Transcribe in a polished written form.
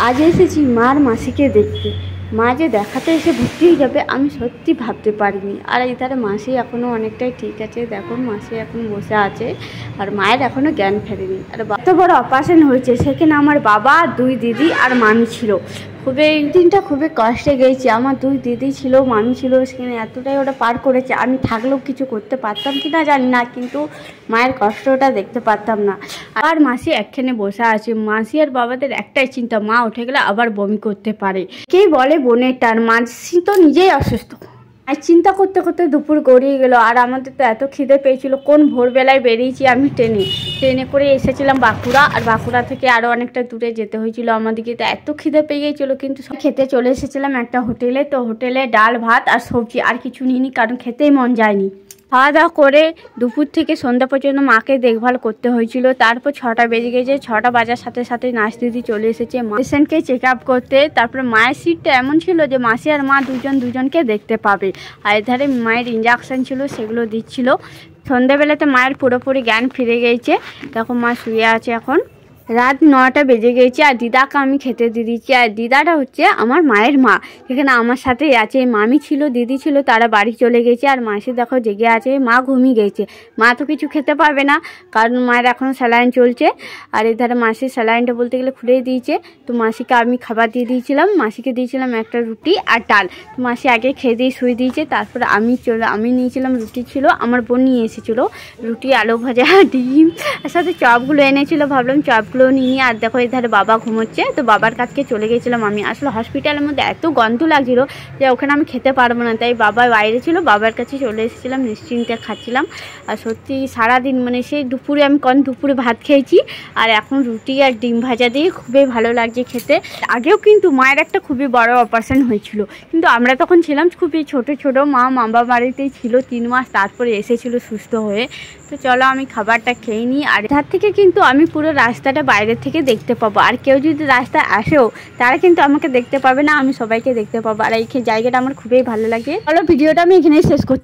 আজ এসেছি মার মাসিকে দেখতে। মা যে দেখাতে এসে ভর্তি হয়ে যাবে আমি সত্যি ভাবতে পারিনি। আর এই ধারে মাসি এখনও অনেকটাই ঠিক আছে, দেখুন মাসি এখন বসে আছে আর মায়ের এখনও জ্ঞান ফেরেনি। আর এত বড় অপারেশন হয়েছে, সেখানে আমার বাবা, দুই দিদি আর মামি ছিল। এই দিনটা খুবই কষ্টে গেছি। আমার দুই দিদি ছিল, মামি ছিল, সেখানে এতটাই ওটা পার করেছে। আমি থাকলেও কিছু করতে পারতাম কি না জানি না, কিন্তু মায়ের কষ্টটা দেখতে পারতাম না। আর মাসি একখানে বসে আছে। মাসি আর বাবাদের একটাই চিন্তা, মা উঠে গেলে আবার বমি করতে পারে। কে বলে বোনের টান, মাসি তো নিজেই অসুস্থ। আর চিন্তা করতে করতে দুপুর গড়িয়ে গেল। আর আমাদের তো এত খিদে পেয়েছিল, কোন ভোরবেলায় বেরিয়েছি আমি ট্রেনে করে এসেছিলাম বাঁকুড়া। আর বাঁকুড়া থেকে আরও অনেকটা দূরে যেতে হয়েছিল আমাদেরকে। তো এত খিদে পেয়ে গিয়েছিলো, কিন্তু সব খেতে চলে এসেছিলাম একটা হোটেলে। তো হোটেলে ডাল ভাত আর সবজি, আর কিছু নিইনি, কারণ খেতেই মন যায়নি। খাওয়া দাওয়া করে দুপুর থেকে সন্ধ্যা পর্যন্ত মাকে দেখভাল করতে হয়েছিল। তারপর 6টা বেজে গেছে। 6টা বাজার সাথে সাথে নার্স দিদি চলে এসেছে পেশেন্টকে চেক আপ করতে। তারপরে মায়ের সিটটা এমন ছিল যে মাসি আর মা দুজনকে দেখতে পাবে। আর এধারে মায়ের ইঞ্জেকশন ছিল, সেগুলো দিচ্ছিল। সন্ধ্যাবেলাতে মায়ের পুরোপুরি জ্ঞান ফিরে গিয়েছে। তখন মা শুয়ে আছে। এখন রাত 9টা বেজে গেছে। আর দিদাকে আমি খেতে দিয়ে দিচ্ছি। আর দিদাটা হচ্ছে আমার মায়ের মা, সেখানে আমার সাথেই আছে। মামি ছিল, দিদি ছিল, তারা বাড়ি চলে গেছে। আর মাসি দেখো জেগে আছে, মা ঘুমিয়ে গেছে। মা তো কিছু খেতে পারবে না, কারণ মায়ের এখনও স্যালাইন চলছে। আর এধারে মাসির স্যালাইনটা বলতে গেলে খুলেই দিয়েছে। তো মাসিকে আমি খাবার দিয়ে দিয়েছিলাম, মাসিকে দিয়েছিলাম একটা রুটি আর ডাল। তো মাসি আগে খেয়ে দিয়ে শুয়ে দিয়েছে। তারপরে আমি নিয়েছিলাম, রুটি ছিল, আমার বোন নিয়ে এসেছিলো রুটি, আলু ভাজা, ডিম, আর সাথে চপগুলো এনেছিল। ভাবলাম চপগুলো নিয়ে। আর দেখো এধারে বাবা ঘুমোচ্ছে। তো বাবার কাছকে চলে গেছিলাম আমি। আসলে হসপিটালের মধ্যে এত গন্ধ লাগছিল যে ওখানে আমি খেতে পারবো না, তাই বাবা বাইরে ছিল, বাবার কাছে চলে এসেছিলাম, নিশ্চিন্তে খাচ্ছিলাম। আর সত্যি সারাদিন সেই দুপুরে আমি দুপুরে ভাত খেয়েছি, আর এখন রুটি আর ডিম ভাজা দিয়ে খুবই ভালো লাগছে খেতে। আগেও কিন্তু মায়ের একটা খুবই বড় অপারেশন হয়েছিল, কিন্তু আমরা তখন ছিলাম খুবই ছোট। মা মামা বাড়িতেই ছিল 3 মাস, তারপরে এসেছিল সুস্থ হয়ে। তো চলো আমি খাবারটা খেয়ে নিই। আর এধার থেকে কিন্তু আমি পুরো রাস্তাটা বাইরের থেকে দেখতে পাবো। আর কেউ যদি রাস্তায় আসেও, তারা কিন্তু আমাকে দেখতে পাবে না, আমি সবাইকে দেখতে পাবো। আর এই জায়গাটা আমার খুবই ভালো লাগে। চলো ভিডিওটা আমি এখানেই শেষ করছি।